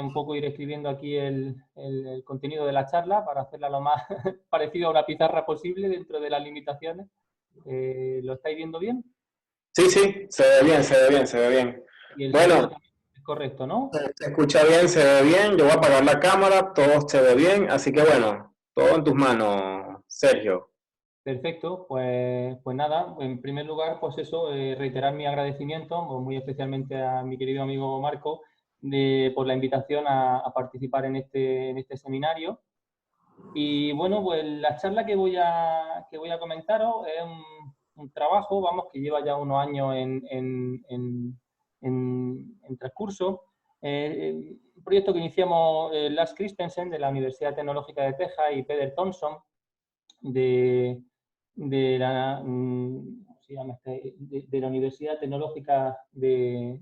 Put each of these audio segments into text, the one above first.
un poco ir escribiendo aquí el contenido de la charla para hacerla lo más parecido a una pizarra posible dentro de las limitaciones. ¿Lo estáis viendo bien? Sí, sí, se ve bien, se ve bien, se ve bien. Y el sonido Bueno, también es correcto, ¿no? se escucha bien, se ve bien. Yo voy a apagar la cámara, todo se ve bien. Así que bueno, todo en tus manos, Sergio. Perfecto, pues nada, en primer lugar, pues eso, reiterar mi agradecimiento, muy especialmente a mi querido amigo Marco, por la invitación a participar en este seminario. Y bueno, pues la charla que voy a comentaros es un trabajo, vamos, que lleva ya unos años en transcurso. Un proyecto que iniciamos Lars Christensen de la Universidad Tecnológica de Texas y Peter Thompson de, de la, ¿cómo se llama de la Universidad Tecnológica de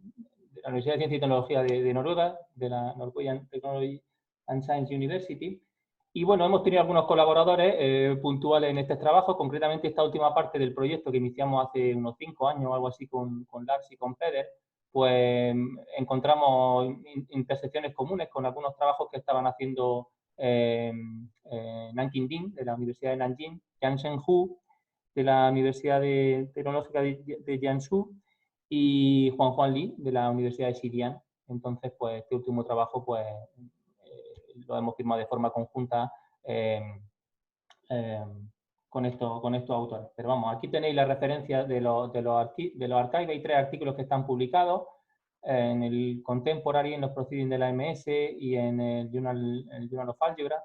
la Universidad de Ciencia y Tecnología de Noruega, de la Norwegian Technology and Science University. Y bueno, hemos tenido algunos colaboradores puntuales en este trabajo, concretamente esta última parte del proyecto que iniciamos hace unos 5 años o algo así con Lars y con Peder, pues encontramos intersecciones comunes con algunos trabajos que estaban haciendo Nanking Ding, de la Universidad de Nanjing, Jansen Hu, de la Universidad Tecnológica de Jiangsu, y Juan Li, de la Universidad de Xi'an. Entonces, pues este último trabajo, pues lo hemos firmado de forma conjunta eh, eh, con estos autores. Pero vamos, aquí tenéis la referencia de los archivos. Hay 3 artículos que están publicados en el Contemporary, en los Proceedings de la MS y en el Journal of Algebra.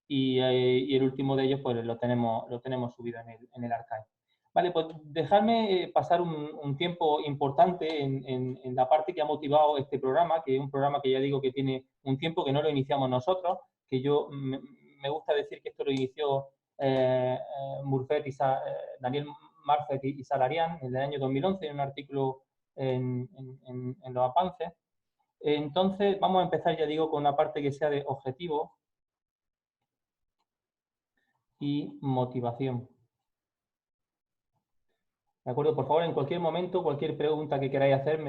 Y el último de ellos pues lo tenemos subido en el archive. Vale, pues dejadme pasar un tiempo importante en la parte que ha motivado este programa, que es un programa que ya digo que tiene un tiempo, que no lo iniciamos nosotros, que yo me gusta decir que esto lo inició Murfet y Daniel Marfet y Salarian en el año 2011 en un artículo en los avances. Entonces vamos a empezar, ya digo, con una parte que sea de objetivos y motivación. ¿De acuerdo? Por favor, en cualquier momento, cualquier pregunta que queráis hacer,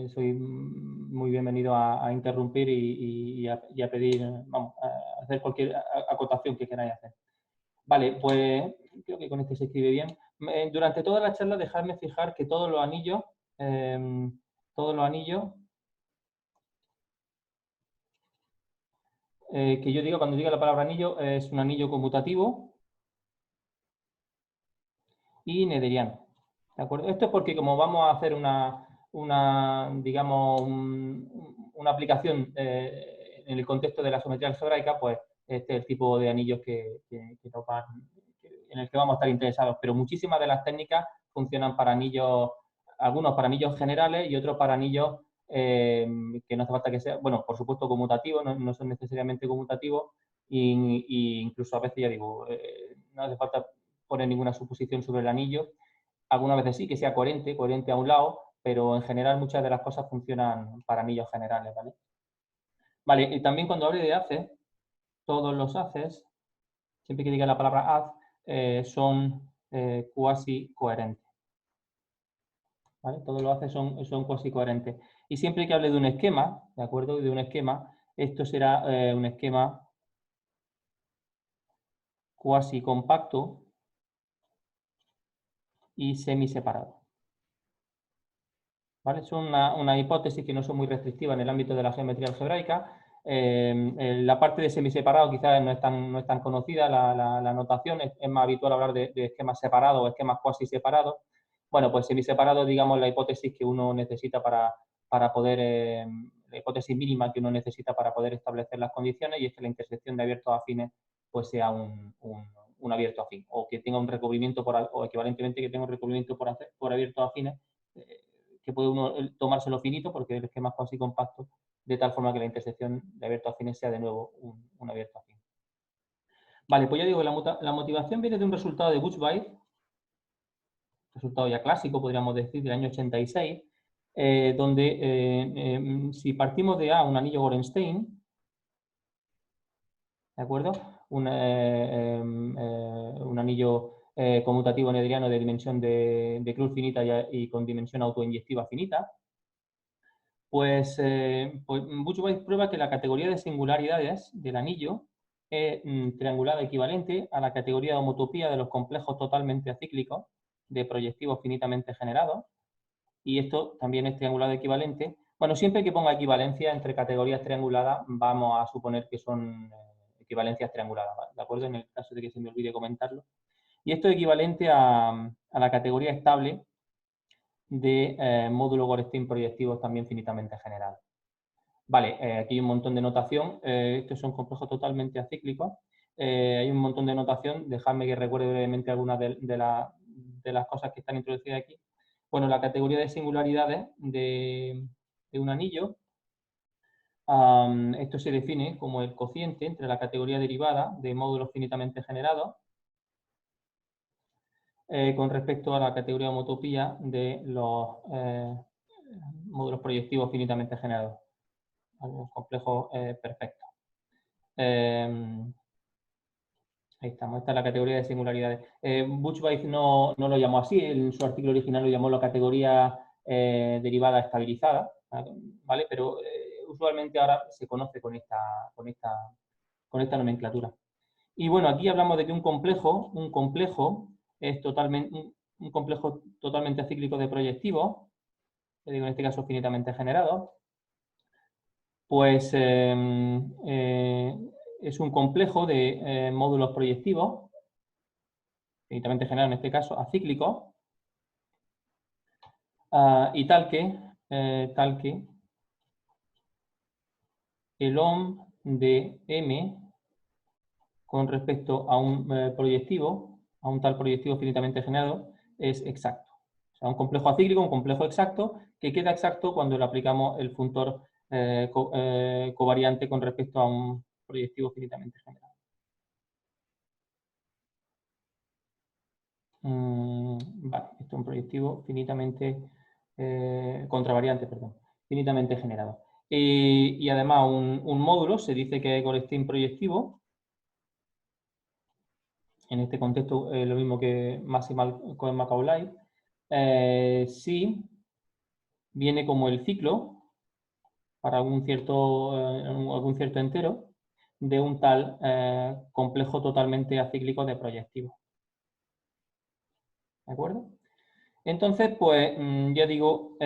soy muy bienvenido a interrumpir y a pedir, vamos, a hacer cualquier acotación que queráis hacer. Vale, pues creo que con este se escribe bien. Durante toda la charla, dejadme fijar que todos los anillos, que yo digo, cuando diga la palabra anillo, es un anillo conmutativo y nederiano. ¿De acuerdo? Esto es porque como vamos a hacer digamos, una aplicación en el contexto de la geometría algebraica, pues este es el tipo de anillos en el que vamos a estar interesados. Pero muchísimas de las técnicas funcionan para anillos, algunos para anillos generales y otros para anillos que no hace falta que sea, bueno, por supuesto conmutativos, no son necesariamente conmutativos, y incluso a veces, ya digo, no hace falta poner ninguna suposición sobre el anillo. Algunas veces sí, que sea coherente a un lado, pero en general muchas de las cosas funcionan para anillos generales, ¿vale? Vale, y también cuando hable de haces, todos los haces, siempre que diga la palabra haz, son cuasi coherentes. ¿Vale? Todos los haces son cuasi coherentes. Y siempre que hable de un esquema, ¿de acuerdo? De un esquema, esto será un esquema cuasi compacto y semiseparado. ¿Vale? Son una hipótesis que no son muy restrictivas en el ámbito de la geometría algebraica. La parte de semiseparado quizás no es tan conocida, la notación es más habitual hablar de esquemas separados o esquemas cuasi separados. Bueno, pues semiseparado, digamos, la hipótesis que uno necesita para poder, la hipótesis mínima que uno necesita para poder establecer las condiciones, y es que la intersección de abiertos afines pues sea un abierto afín, o que tenga un recubrimiento o equivalentemente que tenga un recubrimiento por abiertos afines, que puede uno tomárselo finito porque el esquema es cuasi compacto, de tal forma que la intersección de abiertos afines sea de nuevo un abierto afín. Vale, pues ya digo, la motivación viene de un resultado de Buchweiss, resultado ya clásico, podríamos decir, del año 86, donde si partimos de A, un anillo Gorenstein, ¿de acuerdo? Un anillo conmutativo nederiano de dimensión de cruz finita y con dimensión autoinyectiva finita. Pues Buchweiss prueba que la categoría de singularidades del anillo es triangulada equivalente a la categoría de homotopía de los complejos totalmente acíclicos de proyectivos finitamente generados, y esto también es triangulado equivalente. Bueno, siempre que ponga equivalencia entre categorías trianguladas, vamos a suponer que son equivalencias trianguladas, ¿de acuerdo? En el caso de que se me olvide comentarlo. Y esto es equivalente a la categoría estable de módulos Gorestín proyectivos también finitamente generados. Vale, aquí hay un montón de notación. Estos son complejos totalmente acíclicos. Hay un montón de notación. Dejadme que recuerde brevemente algunas de las cosas que están introducidas aquí. Bueno, la categoría de singularidades de un anillo. Esto se define como el cociente entre la categoría derivada de módulos finitamente generados con respecto a la categoría homotopía de los módulos proyectivos finitamente generados. Los complejos perfectos. Ahí estamos, esta es la categoría de singularidades. Buchweiss no lo llamó así, en su artículo original lo llamó la categoría derivada estabilizada, ¿vale? Pero usualmente ahora se conoce con esta nomenclatura. Y bueno, aquí hablamos de que un complejo es un complejo totalmente acíclico de proyectivos, en este caso finitamente generado, pues es un complejo de módulos proyectivos, finitamente generado en este caso, acíclicos, y tal que el OM de M con respecto a un proyectivo, a un tal proyectivo finitamente generado, es exacto. O sea, un complejo acíclico, un complejo exacto, que queda exacto cuando le aplicamos el funtor covariante con respecto a un proyectivo finitamente generado. Vale, esto es un proyectivo finitamente contravariante, perdón, finitamente generado. Y además un módulo se dice que es Gorestín proyectivo. En este contexto lo mismo que Maximal con Macaulay. Si viene como el ciclo para algún cierto entero de un tal complejo totalmente acíclico de proyectivos. ¿De acuerdo? Entonces, pues ya digo,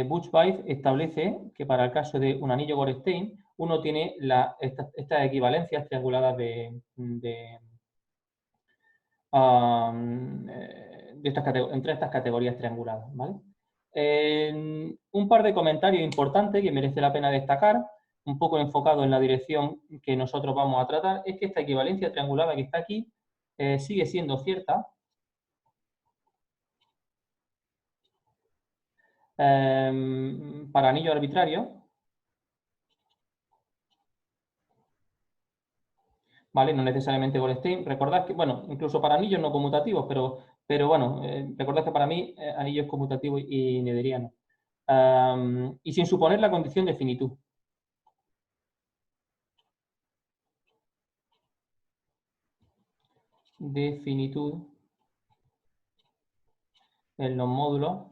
Buchweiss establece que para el caso de un anillo Gorestín, uno tiene estas equivalencias trianguladas entre estas categorías trianguladas, ¿vale? Un par de comentarios importantes que merece la pena destacar, un poco enfocado en la dirección que nosotros vamos a tratar, es que esta equivalencia triangulada que está aquí sigue siendo cierta para anillos arbitrarios, ¿vale? No necesariamente Goldstein. Recordad que, bueno, incluso para anillos no conmutativos, pero bueno, recordad que para mí anillo es conmutativo y nederiano. Y sin suponer la condición de finitud. De finitud en los módulos.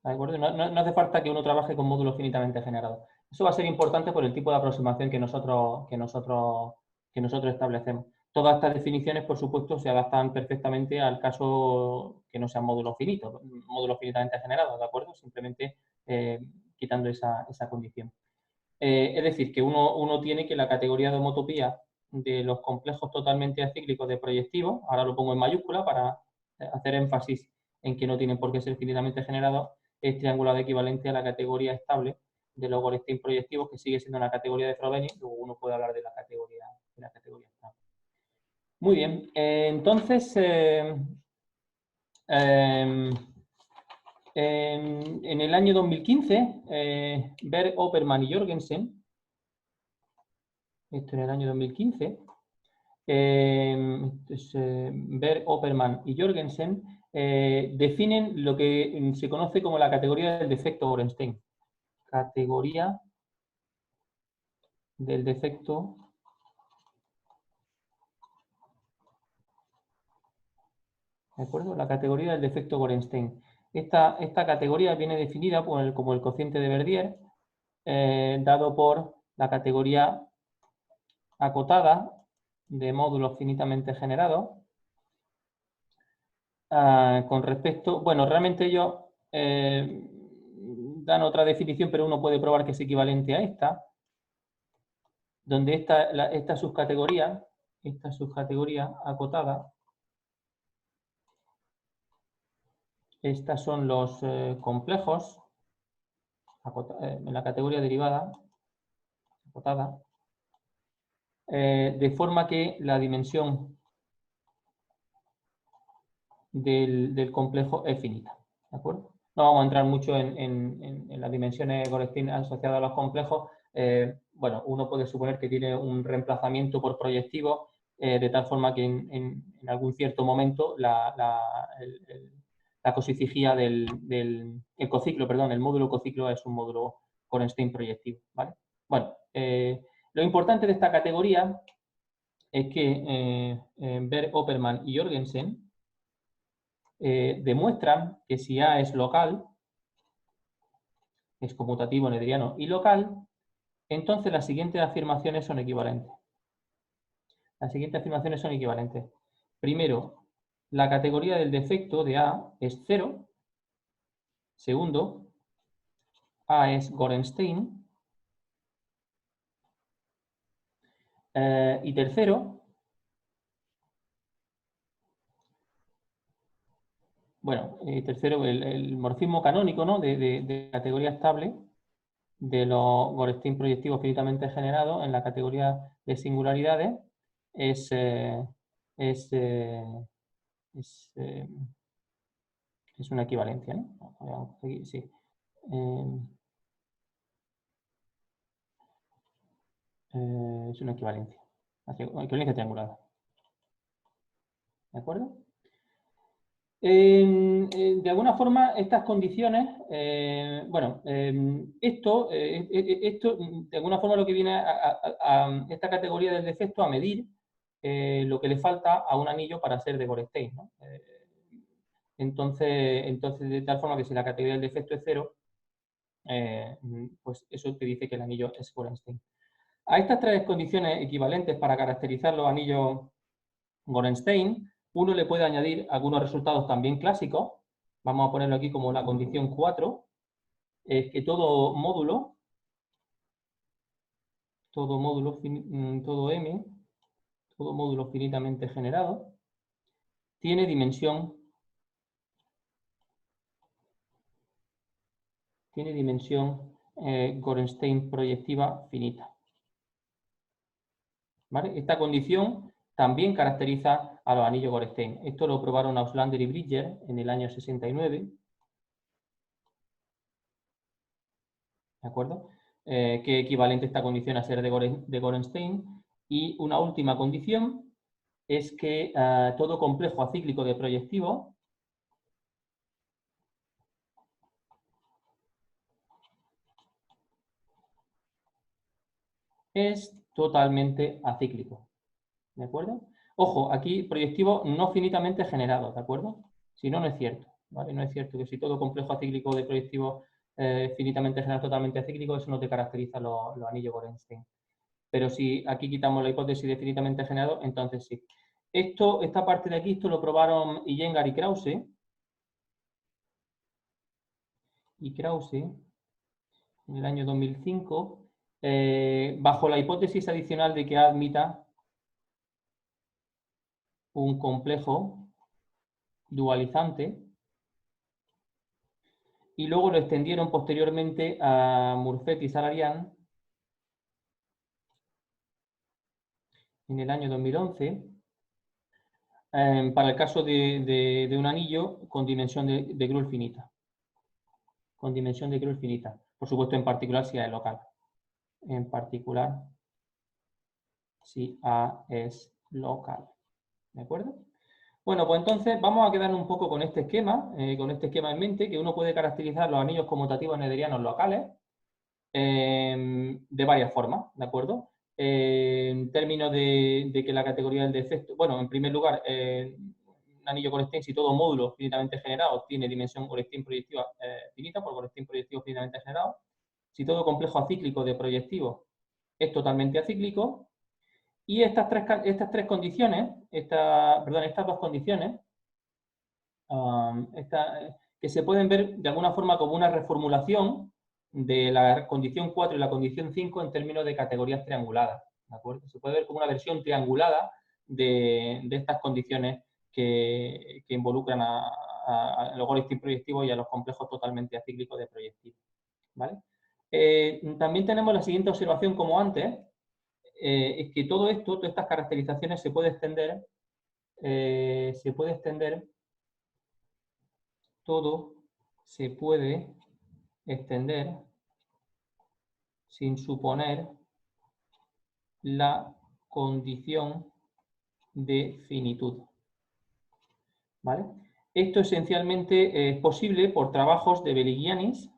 ¿De acuerdo? No hace falta que uno trabaje con módulos finitamente generados. Eso va a ser importante por el tipo de aproximación que nosotros establecemos. Todas estas definiciones, por supuesto, se adaptan perfectamente al caso que no sean módulos finitos, módulos finitamente generados, ¿de acuerdo? Simplemente quitando esa condición. Es decir, que uno tiene que la categoría de homotopía de los complejos totalmente acíclicos de proyectivos, ahora lo pongo en mayúscula para hacer énfasis en que no tienen por qué ser finitamente generados, es triangulado equivalente a la categoría estable de los Gorestín proyectivos, que sigue siendo una categoría de Frodeni, luego uno puede hablar de la categoría estable. Muy bien, entonces en el año 2015, Berg, Oppermann y Jorgensen, esto en el año 2015, Berg, Oppermann y Jorgensen definen lo que se conoce como la categoría del defecto Gorenstein. Categoría del defecto ¿de acuerdo? La categoría del defecto Gorenstein. Esta categoría viene definida como el cociente de Verdier, dado por la categoría acotada de módulos finitamente generados. Con respecto, bueno, realmente ellos dan otra definición, pero uno puede probar que es equivalente a esta, donde esta subcategoría acotada, estas son los complejos en la categoría derivada, acotada, de forma que la dimensión del complejo es finita, ¿de acuerdo? No vamos a entrar mucho en las dimensiones Gorenstein asociadas a los complejos. Bueno, uno puede suponer que tiene un reemplazamiento por proyectivo, de tal forma que en algún cierto momento la cosifijía el cociclo, perdón, el módulo cociclo es un módulo Gorenstein proyectivo, ¿vale? Bueno, lo importante de esta categoría es que Berg, Oppermann y Jorgensen demuestran que si A es local, es conmutativo, nederiano y local, entonces las siguientes afirmaciones son equivalentes. Las siguientes afirmaciones son equivalentes. Primero, la categoría del defecto de A es 0. Segundo, A es Gorenstein. Y tercero, bueno, tercero, el morfismo canónico, ¿no? de categoría estable de los Gorenstein proyectivos finitamente generados en la categoría de singularidades es una equivalencia, ¿no? Sí. Es una equivalencia. Equivalencia triangulada. ¿De acuerdo? De alguna forma, estas condiciones, bueno, esto de alguna forma lo que viene a esta categoría del defecto a medir lo que le falta a un anillo para ser de Gorenstein, ¿no? Entonces, de tal forma que si la categoría del defecto es 0, pues eso te dice que el anillo es Gorenstein. A estas tres condiciones equivalentes para caracterizar los anillos Gorenstein, uno le puede añadir algunos resultados también clásicos. Vamos a ponerlo aquí como la condición 4, es que todo módulo, todo módulo finitamente generado, tiene dimensión Gorenstein proyectiva finita. ¿Vale? Esta condición también caracteriza a los anillos Gorenstein. Esto lo probaron Auslander y Bridger en el año 69. ¿De acuerdo? Que equivalente esta condición a ser de Gorenstein. Y una última condición es que todo complejo acíclico de proyectivo es totalmente acíclico. ¿De acuerdo? Ojo, aquí proyectivo no finitamente generado, ¿de acuerdo? Si no, no es cierto, ¿vale? No es cierto que si todo complejo acíclico de proyectivo finitamente generado totalmente acíclico, eso no te caracteriza los anillos Gorenstein. Pero si aquí quitamos la hipótesis de finitamente generado, entonces sí. Esta parte de aquí, esto lo probaron Iyengar y Krause. En el año 2005, bajo la hipótesis adicional de que A admita un complejo dualizante, y luego lo extendieron posteriormente a Murphet y Salarian en el año 2011, para el caso de un anillo con dimensión de Krull finita. Con dimensión de Krull finita. Por supuesto, en particular si A es local. En particular si A es local. ¿De acuerdo? Bueno, pues entonces vamos a quedarnos un poco con este esquema en mente, que uno puede caracterizar los anillos conmutativos nederianos locales de varias formas, ¿de acuerdo? En términos de que la categoría del defecto, bueno, en primer lugar, anillo Gorenstein si todo módulo finitamente generado tiene dimensión Gorenstein proyectiva finita, por Gorenstein proyectivo finitamente generado. Si todo complejo acíclico de proyectivo es totalmente acíclico. Y estas tres condiciones, estas dos condiciones, que se pueden ver de alguna forma como una reformulación de la condición 4 y la condición 5 en términos de categorías trianguladas, ¿de acuerdo? Se puede ver como una versión triangulada de estas condiciones que involucran a los Gorenstein proyectivos y a los complejos totalmente acíclicos de proyectivos, ¿vale? También tenemos la siguiente observación como antes, es que todo esto, todas estas caracterizaciones se puede extender, todo se puede extender sin suponer la condición de finitud, ¿vale? Esto esencialmente es posible por trabajos de Veligianis,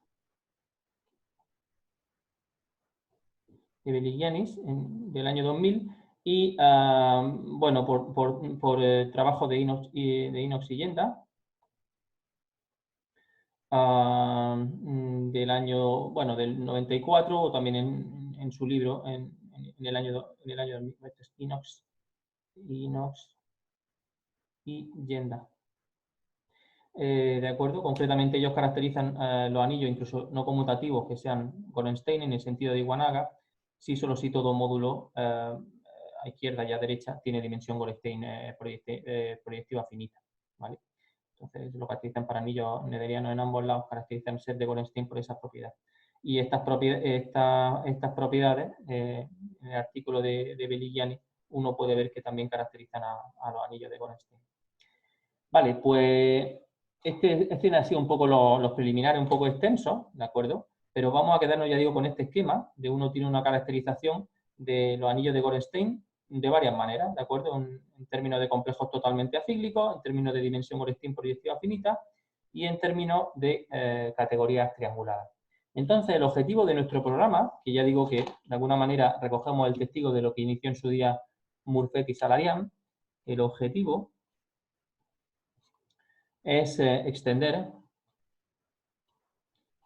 del año 2000 y, bueno, por trabajo de Inox y Yenda, del año, bueno, del 94, o también en su libro en el año 2000, Inox y Yenda. De acuerdo, concretamente ellos caracterizan los anillos incluso no conmutativos que sean Gorenstein en el sentido de Iwanaga, si todo módulo a izquierda y a derecha tiene dimensión Gorenstein proyectiva finita, ¿vale? Entonces lo caracterizan para anillos nederianos en ambos lados, caracterizan set de Gorenstein por esa propiedad. Y estas propiedades, en el artículo de Veligiani, uno puede ver que también caracterizan a los anillos de Gorenstein. Vale, pues este ha sido un poco los preliminares, un poco extensos, ¿de acuerdo? Pero vamos a quedarnos, ya digo, con este esquema, de uno tiene una caracterización de los anillos de Gorenstein de varias maneras, ¿de acuerdo? En términos de complejos totalmente acíclicos, en términos de dimensión Gorenstein proyectiva finita y en términos de categorías trianguladas. Entonces, el objetivo de nuestro programa, que ya digo que de alguna manera recogemos el testigo de lo que inició en su día Murphet y Salarian, el objetivo es extender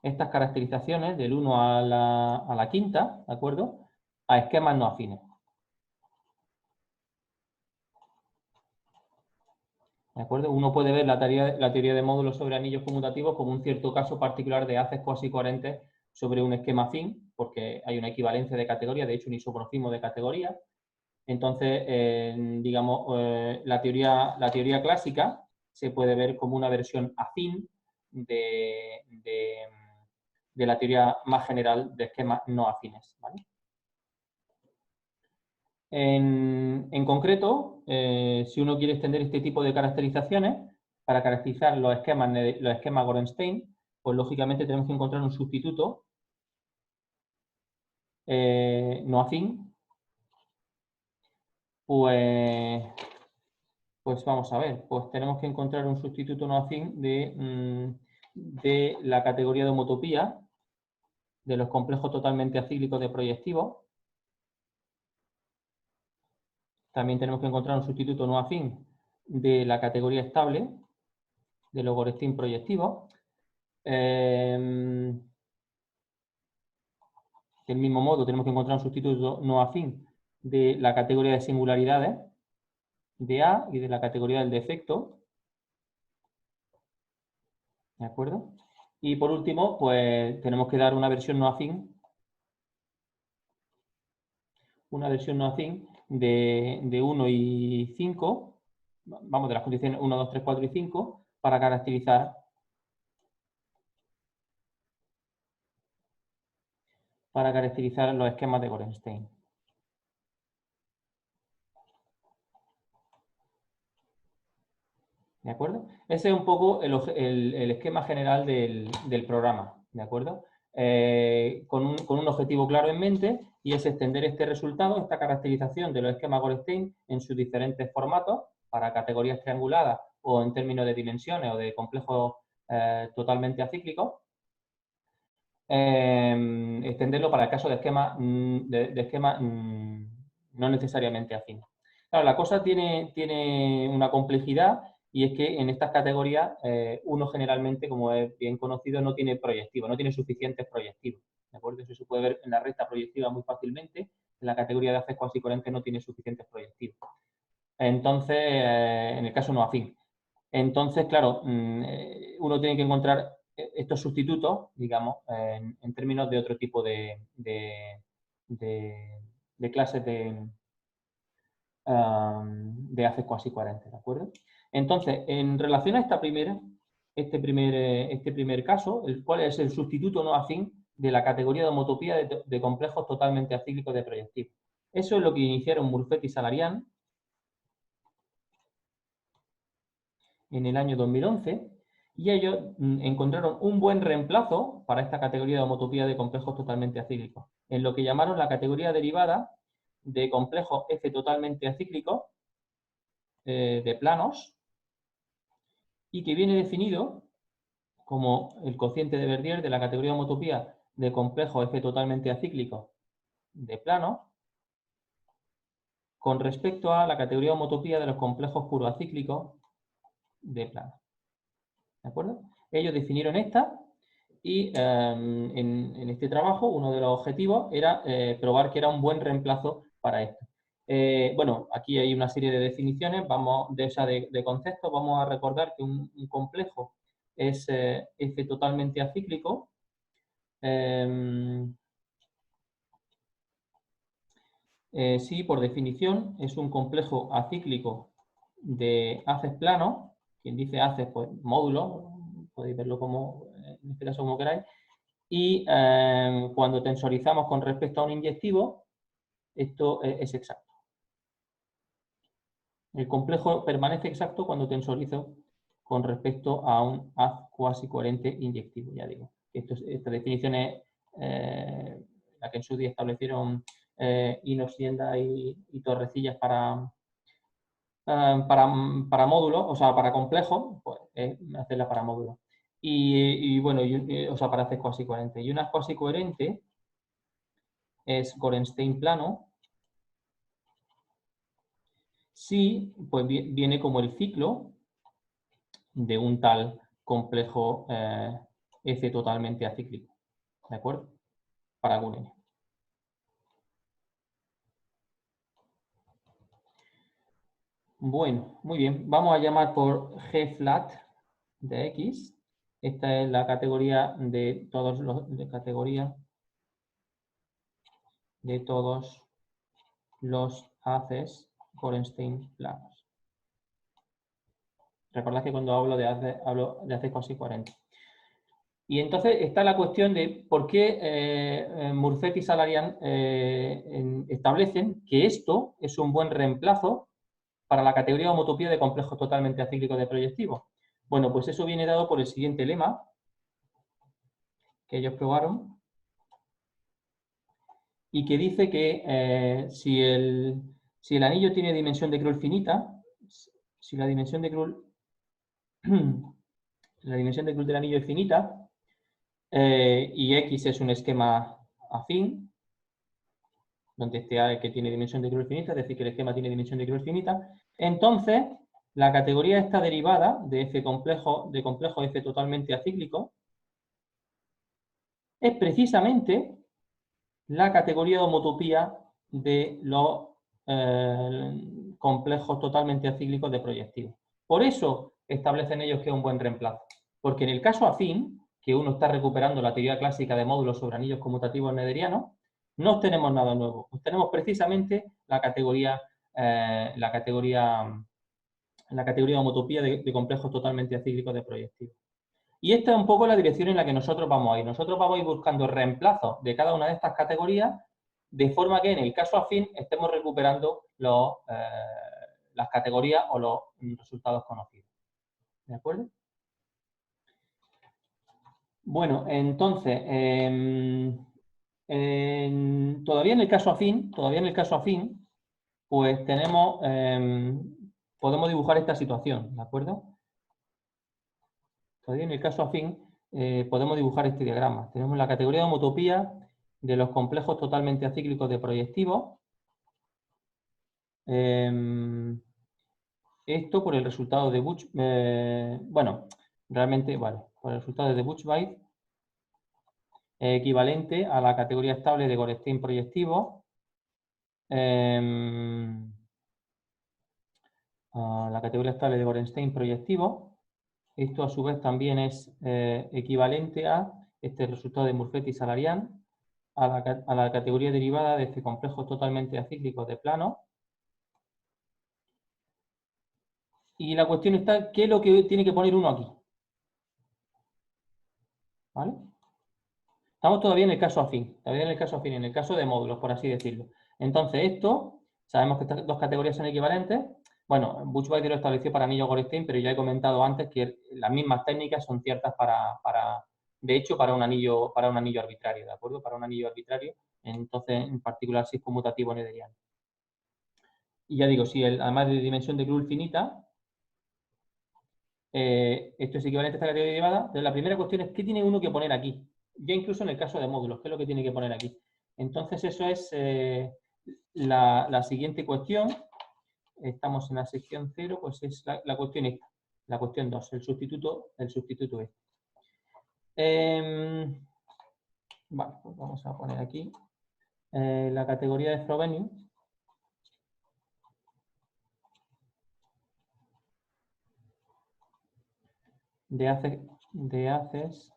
estas caracterizaciones del 1 a la quinta, ¿de acuerdo?, a esquemas no afines. ¿De acuerdo? Uno puede ver la teoría de módulos sobre anillos conmutativos como un cierto caso particular de haces cuasi coherentes sobre un esquema afín, porque hay una equivalencia de categoría, de hecho un isomorfismo de categoría. Entonces, digamos, la teoría clásica se puede ver como una versión afín de la teoría más general de esquemas no afines, ¿vale? En concreto, si uno quiere extender este tipo de caracterizaciones para caracterizar los esquemas Gorenstein, pues lógicamente tenemos que encontrar un sustituto no afín. Pues vamos a ver, pues tenemos que encontrar un sustituto no afín de la categoría de homotopía de los complejos totalmente acíclicos de proyectivos. También tenemos que encontrar un sustituto no afín de la categoría estable de los Gorenstein proyectivos. Del mismo modo, tenemos que encontrar un sustituto no afín de la categoría de singularidades de A y de la categoría del defecto. ¿De acuerdo? Y por último, pues tenemos que dar una versión no afín de 1 y 5, vamos, de las condiciones 1, 2, 3, 4 y 5, para caracterizar los esquemas de Gorenstein. ¿De acuerdo? Ese es un poco el esquema general del programa, ¿de acuerdo? Con un objetivo claro en mente, y es extender este resultado, esta caracterización de los esquemas Gorenstein en sus diferentes formatos, para categorías trianguladas o en términos de dimensiones o de complejos totalmente acíclicos. Extenderlo para el caso de esquemas no necesariamente afines. Claro, la cosa tiene una complejidad, y es que en estas categorías uno generalmente, como es bien conocido, no tiene proyectivos, no tiene suficientes proyectivos. ¿De acuerdo? Eso se puede ver en la recta proyectiva muy fácilmente. En la categoría de haces cuasi coherentes no tiene suficientes proyectivos. Entonces, en el caso no afín. Entonces, claro, uno tiene que encontrar estos sustitutos, digamos, en términos de otro tipo de clases de haces cuasi coherentes, ¿de acuerdo? Entonces, en relación a este primer caso, ¿cuál es el sustituto no afín de la categoría de homotopía de complejos totalmente acíclicos de proyectivos? Eso es lo que iniciaron Murphet y Salarian en el año 2011, y ellos encontraron un buen reemplazo para esta categoría de homotopía de complejos totalmente acíclicos, en lo que llamaron la categoría derivada de complejos F totalmente acíclicos de planos, y que viene definido como el cociente de Verdier de la categoría de homotopía de complejos F totalmente acíclicos de planos con respecto a la categoría de homotopía de los complejos puroacíclicos de plano. ¿De acuerdo? Ellos definieron esta y en este trabajo uno de los objetivos era probar que era un buen reemplazo para esto. Bueno, aquí hay una serie de definiciones, de conceptos. Vamos a recordar que un complejo es F totalmente acíclico. Sí, por definición, es un complejo acíclico de haces planos. Quien dice haces, pues módulo, podéis verlo como, en este caso como queráis. Y cuando tensorizamos con respecto a un inyectivo, esto es exacto. El complejo permanece exacto cuando tensorizo con respecto a un haz cuasi coherente inyectivo, ya digo. Esta definición es la que en su día establecieron Inoxienda y Torrecillas para módulos, o sea, para complejos, pues hacerla para módulos. Y bueno, o sea, para hacer cuasi coherente. Y una cuasi coherente es Gorenstein plano. Sí, pues viene como el ciclo de un tal complejo F totalmente acíclico. ¿De acuerdo? Para algún n. Bueno, muy bien. Vamos a llamar por G flat de X. Esta es la categoría de todos los haces Gorenstein planos. Recordad que cuando hablo de haces cuasi coherentes. Y entonces está la cuestión de por qué Murphet y Salarian establecen que esto es un buen reemplazo para la categoría de homotopía de complejos totalmente acíclicos de proyectivos. Bueno, pues eso viene dado por el siguiente lema que ellos probaron y que dice que si el anillo tiene dimensión de Krull finita, si la dimensión de Krull del anillo es finita, y X es un esquema afín, donde este A que tiene dimensión de Krull finita, es decir, que el esquema tiene dimensión de Krull finita, entonces la categoría esta derivada de complejo F totalmente acíclico es precisamente la categoría de homotopía de los complejos totalmente acíclicos de proyectivos. Por eso establecen ellos que es un buen reemplazo, porque en el caso afín, que uno está recuperando la teoría clásica de módulos sobre anillos conmutativos nederianos, no obtenemos nada nuevo, obtenemos precisamente la categoría de homotopía de complejos totalmente acíclicos de proyectivos. Y esta es un poco la dirección en la que nosotros vamos a ir. Nosotros vamos a ir buscando reemplazos de cada una de estas categorías, de forma que en el caso afín estemos recuperando las categorías o los resultados conocidos. ¿De acuerdo? Bueno, entonces, todavía en el caso afín, pues podemos dibujar esta situación, ¿de acuerdo? Todavía en el caso afín podemos dibujar este diagrama. Tenemos la categoría de homotopía de los complejos totalmente acíclicos de proyectivos, esto por el resultado de Buchweiss, bueno, realmente, vale, por el resultado de Buchweiss, equivalente a la categoría estable de Gorenstein proyectivo, a la categoría estable de Gorenstein proyectivo. Esto a su vez también es equivalente a este resultado de Murphetti Salarian, a la categoría derivada de este complejos totalmente acíclicos de plano. Y la cuestión está, ¿qué es lo que tiene que poner uno aquí? ¿Vale? Estamos todavía en el caso afín, en el caso de módulos, por así decirlo. Entonces, esto, sabemos que estas dos categorías son equivalentes. Bueno, Buchweiss lo estableció para anillo Gorenstein, pero ya he comentado antes que las mismas técnicas son ciertas de hecho, para un anillo arbitrario, ¿de acuerdo? Para un anillo arbitrario, entonces, en particular, si es conmutativo nederiano. Y ya digo, si además de dimensión de Krull finita, esto es equivalente a esta categoría derivada. Entonces, la primera cuestión es, ¿qué tiene uno que poner aquí? Ya incluso en el caso de módulos, ¿qué es lo que tiene que poner aquí? Entonces, eso es la siguiente cuestión. Estamos en la sección 0, pues es la cuestión esta. La cuestión 2, el sustituto este. Vale, pues vamos a poner aquí la categoría de Frobenius. De haces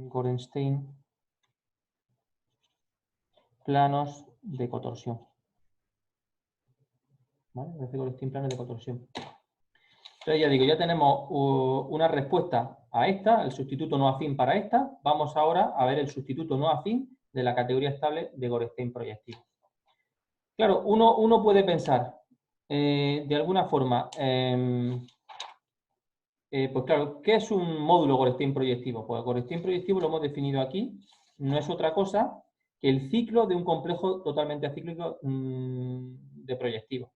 Gorenstein planos de contorsión. ¿Vale? Gorenstein planos de contorsión. Entonces ya digo, ya tenemos una respuesta a esta, el sustituto no afín para esta. Vamos ahora a ver el sustituto no afín de la categoría estable de Gorenstein proyectivo. Claro, uno puede pensar, de alguna forma, pues claro, ¿qué es un módulo Gorenstein proyectivo? Pues el Gorenstein proyectivo lo hemos definido aquí, no es otra cosa que el ciclo de un complejo totalmente acíclico de proyectivo.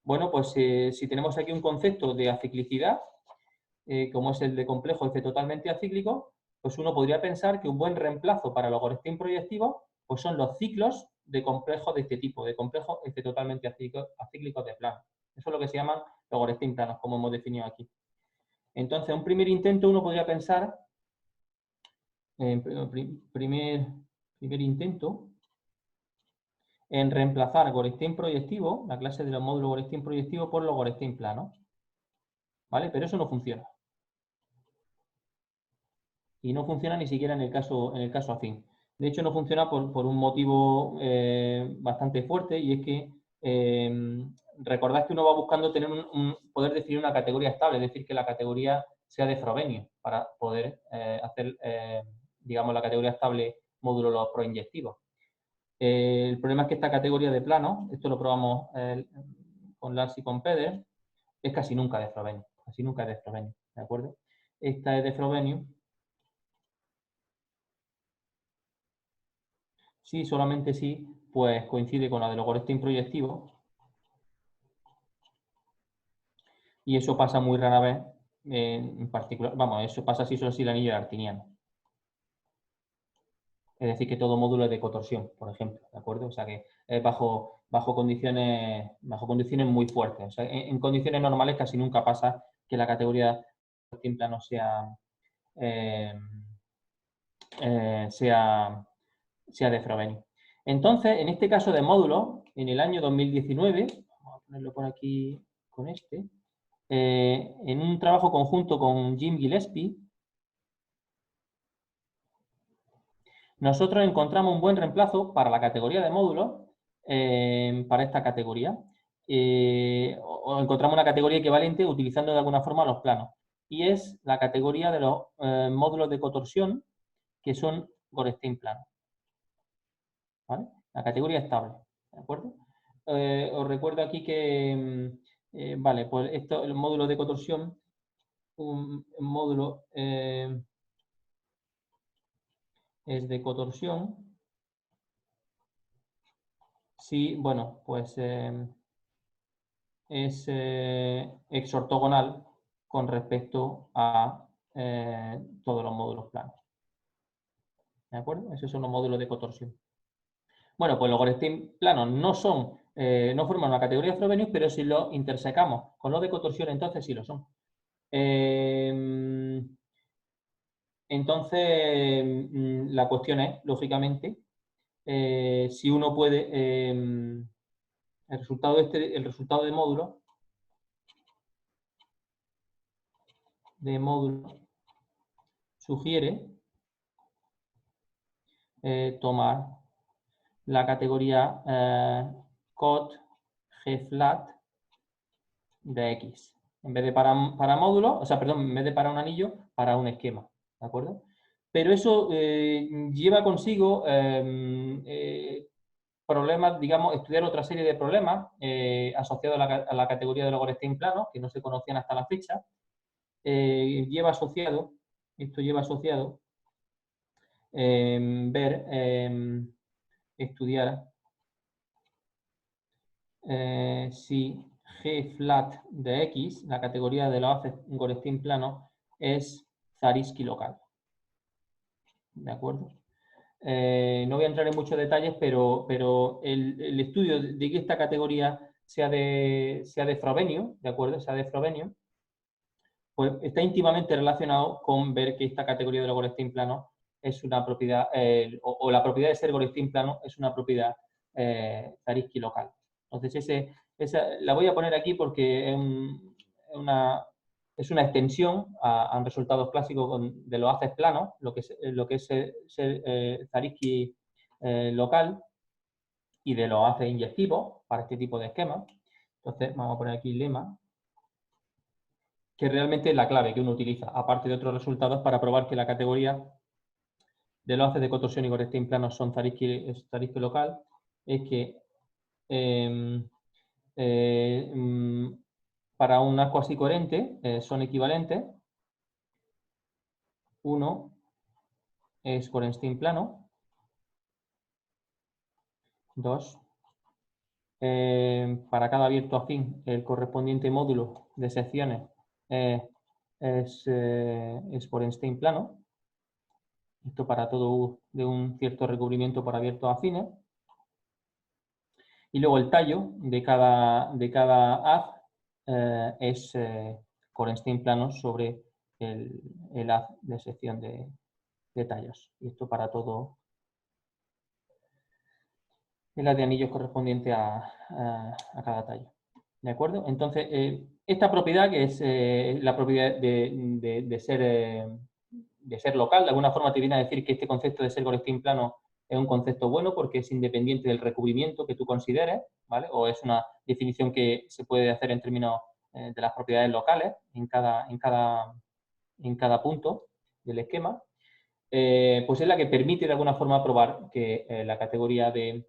Bueno, pues si tenemos aquí un concepto de aciclicidad, como es el de complejo totalmente acíclico, pues uno podría pensar que un buen reemplazo para los Gorenstein proyectivos pues son los ciclos de complejos de este tipo, de complejos totalmente acíclicos de plano. Eso es lo que se llaman los Gorenstein planos, como hemos definido aquí. Entonces, un primer intento uno podría pensar, primer intento, en reemplazar Gorenstein proyectivo, la clase de los módulos Gorenstein proyectivo, por los Gorenstein planos. ¿Vale? Pero eso no funciona. Y no funciona ni siquiera en el caso afín. De hecho, no funciona por un motivo bastante fuerte, y es que recordad que uno va buscando tener poder definir una categoría estable, es decir, que la categoría sea de Frobenius para poder hacer, digamos, la categoría estable módulo los proinyectivos. El problema es que esta categoría de plano, esto lo probamos con Lars y con Peder, es casi nunca de Frobenius, ¿de acuerdo? Esta es de Frobenius. Sí, solamente sí, pues coincide con la de los Gorenstein proyectivos. Y eso pasa muy rara vez, en particular, vamos, eso pasa si solo si el anillo es artiniano. Es decir, que todo módulo es de cotorsión, por ejemplo, ¿de acuerdo? O sea que es bajo condiciones muy fuertes. O sea, en condiciones normales casi nunca pasa que la categoría de plano sea de Frobenius. Entonces, en este caso de módulo, en el año 2019, vamos a ponerlo por aquí con este, en un trabajo conjunto con Jim Gillespie, nosotros encontramos un buen reemplazo para la categoría de módulos, para esta categoría, o encontramos una categoría equivalente utilizando de alguna forma los planos, y es la categoría de los módulos de contorsión que son Gorenstein planos. ¿Vale? La categoría estable, ¿de acuerdo? Os recuerdo aquí que, vale, pues esto, el módulo de contorsión, un módulo es de contorsión, sí, bueno, pues es exortogonal con respecto a todos los módulos planos. ¿De acuerdo? Esos son los módulos de contorsión. Bueno, pues los Gorenstein planos no son, no forman una categoría de Frobenius, pero si los intersecamos con los de Cotorsión, entonces sí lo son. Entonces, la cuestión es, lógicamente, si uno puede, el resultado de módulo sugiere tomar la categoría cot G flat de X. En vez de para módulo, o sea, perdón, en vez de para un anillo, para un esquema, ¿de acuerdo? Pero eso lleva consigo problemas, digamos, estudiar otra serie de problemas asociados a la categoría de los Gorenstein planos, que no se conocían hasta la fecha. Lleva asociado estudiar si G flat de X, la categoría de los haces Gorenstein plano, es Zariski local. ¿De acuerdo? No voy a entrar en muchos detalles, pero el estudio de que esta categoría sea de Frobenius, ¿de acuerdo? Sea de Frobenius, pues está íntimamente relacionado con ver que esta categoría de los Gorenstein planos es una propiedad, o la propiedad de ser Gorenstein plano es una propiedad Zariski local. Entonces, la voy a poner aquí porque es una extensión a un resultado clásico de los haces planos, lo que es ser Zariski local, y de los haces inyectivos para este tipo de esquemas. Entonces, vamos a poner aquí lema, que realmente es la clave que uno utiliza, aparte de otros resultados, para probar que la categoría de los haces de Cotorsión y Gorenstein planos son Zariski local, es que para un haz cuasi coherente son equivalentes. Uno es Gorenstein plano. 2. Para cada abierto afín, el correspondiente módulo de secciones es Gorenstein plano. Esto para todo U de un cierto recubrimiento por abiertos afines. Y luego el tallo de cada haz es Gorenstein plano sobre el haz de sección de tallos. Y esto para todo el haz de anillos correspondiente a cada tallo. ¿De acuerdo? Entonces, esta propiedad, que es la propiedad de ser local, de alguna forma te viene a decir que este concepto de ser Gorenstein plano es un concepto bueno porque es independiente del recubrimiento que tú consideres, ¿vale? O es una definición que se puede hacer en términos de las propiedades locales en cada punto del esquema. Pues es la que permite de alguna forma probar que la categoría en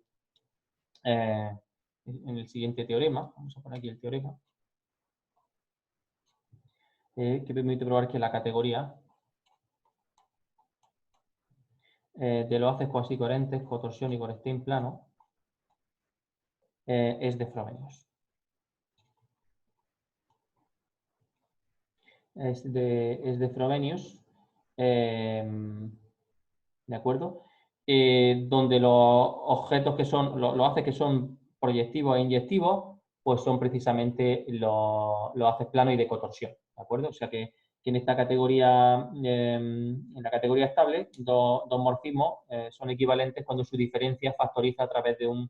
el siguiente teorema, vamos a poner aquí el teorema, que permite probar que la categoría de los haces cuasi coherentes, Cotorsión y Gorenstein plano, es de Frobenius. Es de Frobenius, ¿de acuerdo? Donde los objetos que son, los haces que son proyectivos e inyectivos, pues son precisamente los haces plano y de Cotorsión, ¿de acuerdo? O sea que en esta categoría, en la categoría estable, dos morfismos son equivalentes cuando su diferencia factoriza a través de un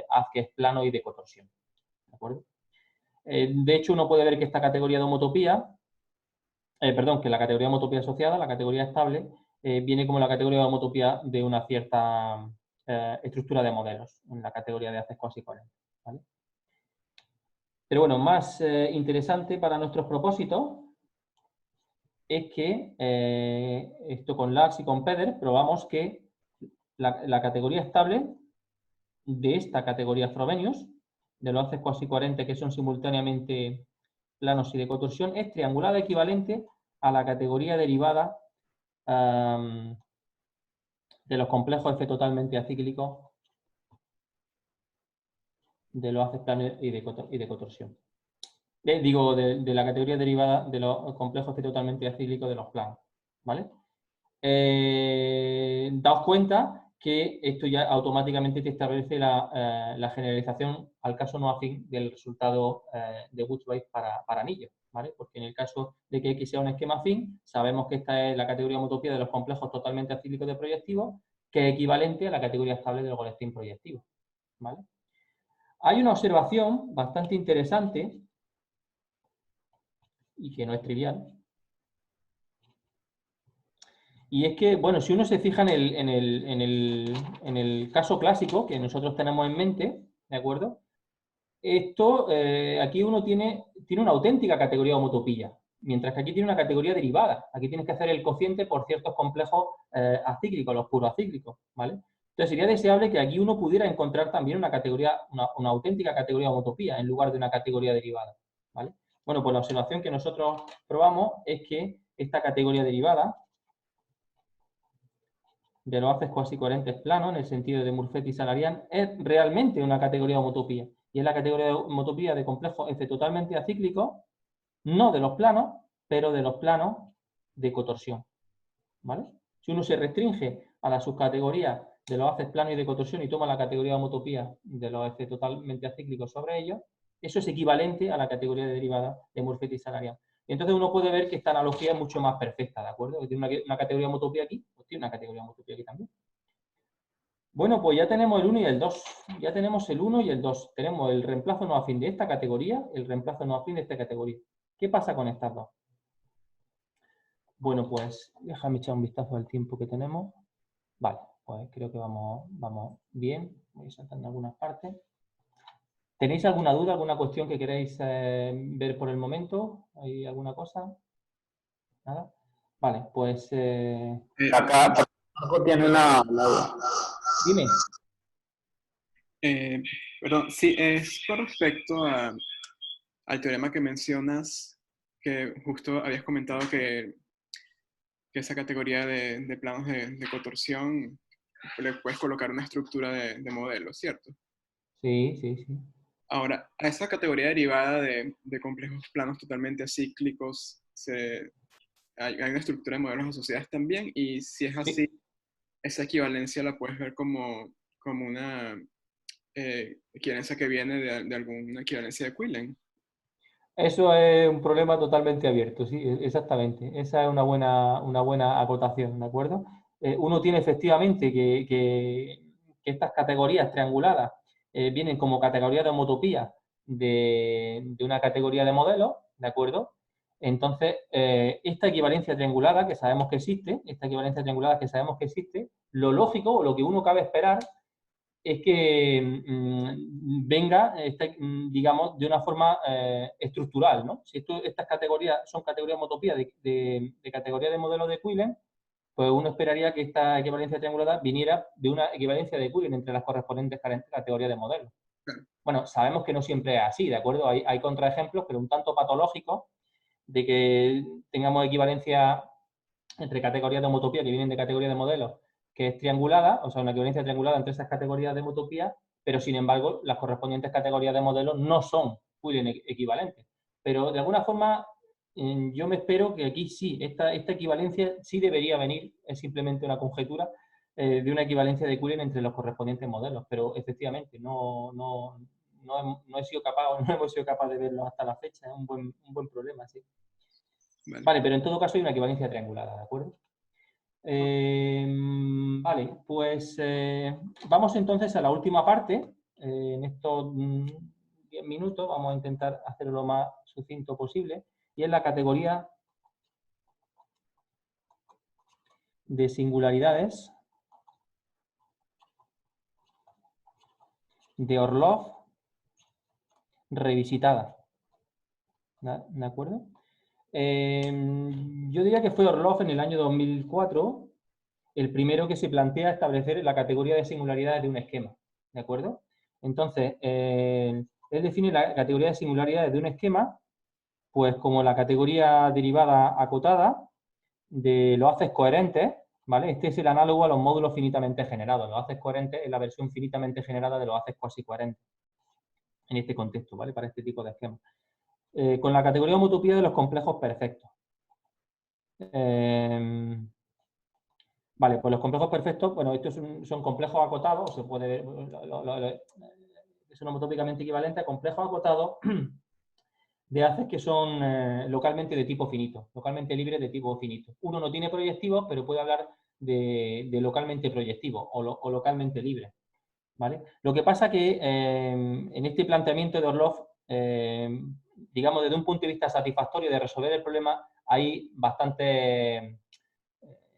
haz que es plano y de Cotorsión, ¿de acuerdo? De hecho, uno puede ver que esta categoría de homotopía, que la categoría de homotopía asociada, la categoría estable, viene como la categoría de homotopía de una cierta estructura de modelos, en la categoría de haces cuasi coherentes, ¿vale? Pero bueno, más interesante para nuestros propósitos es que esto con Lax y con Peder probamos que la categoría estable de esta categoría Frobenius, de los haces cuasi coherentes que son simultáneamente planos y de Cotorsión, es triangulada equivalente a la categoría derivada de los complejos F totalmente acíclicos de los haces planos y de Cotorsión. Digo, de la categoría derivada de los complejos F totalmente acíclicos de los planos, ¿vale? Daos cuenta que esto ya automáticamente te establece la generalización al caso no afín del resultado de Woods-Weiss para anillos, ¿vale? Porque en el caso de que X sea un esquema afín, sabemos que esta es la categoría homotopía de los complejos totalmente acíclicos de proyectivos, que es equivalente a la categoría estable del Goldstein proyectivo, ¿vale? Hay una observación bastante interesante y que no es trivial. Y es que, bueno, si uno se fija en el caso clásico que nosotros tenemos en mente, ¿de acuerdo? Esto, aquí uno tiene una auténtica categoría homotopía, mientras que aquí tiene una categoría derivada. Aquí tienes que hacer el cociente por ciertos complejos acíclicos, los puroacíclicos, ¿vale? Entonces sería deseable que aquí uno pudiera encontrar también una categoría, una auténtica categoría homotopía en lugar de una categoría derivada, ¿vale? Bueno, pues la observación que nosotros probamos es que esta categoría derivada de los haces cuasi coherentes planos, en el sentido de Murphet y Salarian, es realmente una categoría homotopía. Y es la categoría de homotopía de complejos F totalmente acíclicos, no de los planos, pero de los planos de cotorsión, ¿vale? Si uno se restringe a la subcategoría de los haces planos y de cotorsión y toma la categoría de homotopía de los F totalmente acíclicos sobre ellos, eso es equivalente a la categoría de derivada de Murphet y Salarian. Y entonces uno puede ver que esta analogía es mucho más perfecta, ¿de acuerdo? Que tiene una categoría homotopía aquí, pues tiene una categoría homotopía aquí también. Bueno, pues ya tenemos el 1 y el 2. Ya tenemos el 1 y el 2. Tenemos el reemplazo no afín de esta categoría, el reemplazo no afín de esta categoría. ¿Qué pasa con estas dos? Bueno, pues déjame echar un vistazo al tiempo que tenemos. Vale, pues creo que vamos bien. Voy saltando algunas partes. ¿Tenéis alguna duda, alguna cuestión que queréis ver por el momento? ¿Hay alguna cosa? ¿Nada? Vale, pues... Acá Paco tiene una duda. Dime. Perdón, sí, es con respecto al teorema que mencionas, que justo habías comentado que esa categoría de planos de cotorsión le puedes colocar una estructura de modelo, ¿cierto? Sí, sí, sí. Ahora, a esa categoría derivada de complejos planos totalmente acíclicos, hay una estructura de modelos asociadas también, y si es así, esa equivalencia la puedes ver como una equivalencia que viene de alguna equivalencia de Quillen. Eso es un problema totalmente abierto, sí, exactamente. Esa es una buena acotación, ¿de acuerdo? Uno tiene efectivamente que estas categorías trianguladas vienen como categoría de homotopía de una categoría de modelos, ¿de acuerdo? Entonces, esta equivalencia triangulada que sabemos que existe, lo lógico o lo que uno cabe esperar es que venga, digamos, de una forma estructural, ¿no? Si estas categorías son categorías homotopía de categoría de modelo de Quillen, pues uno esperaría que esta equivalencia triangulada viniera de una equivalencia de Quillen entre las correspondientes categorías de modelo. Bueno, sabemos que no siempre es así, ¿de acuerdo? Hay contraejemplos, pero un tanto patológicos, de que tengamos equivalencia entre categorías de homotopía que vienen de categoría de modelo, que es triangulada, o sea, una equivalencia triangulada entre esas categorías de homotopía, pero sin embargo, las correspondientes categorías de modelo no son Quillen equivalentes. Pero de alguna forma, yo me espero que aquí sí, esta equivalencia sí debería venir, es simplemente una conjetura, de una equivalencia de Quillen entre los correspondientes modelos, pero efectivamente no he sido capaz, no hemos sido capaces de verlo hasta la fecha, es un buen problema, sí. Vale, pero en todo caso hay una equivalencia triangulada, ¿de acuerdo? Vale, pues vamos entonces a la última parte. En estos 10 minutos vamos a intentar hacerlo lo más sucinto posible. Y es la categoría de singularidades de Orlov revisitada. ¿De acuerdo? Yo diría que fue Orlov en el año 2004 el primero que se plantea establecer la categoría de singularidades de un esquema, ¿de acuerdo? Entonces, él define la categoría de singularidades de un esquema pues como la categoría derivada acotada de los haces coherentes, ¿vale? Este es el análogo a los módulos finitamente generados. Los haces coherentes es la versión finitamente generada de los haces cuasi coherentes en este contexto, ¿vale? Para este tipo de esquemas. Con la categoría homotopía de los complejos perfectos. Vale, pues los complejos perfectos, bueno, estos son complejos acotados, se puede ver, son homotópicamente equivalentes a complejos acotados de haces que son localmente de tipo finito, localmente libres de tipo finito. Uno no tiene proyectivos, pero puede hablar de localmente proyectivo o localmente libre, ¿vale? Lo que pasa que en este planteamiento de Orlov, digamos, desde un punto de vista satisfactorio de resolver el problema, hay bastantes,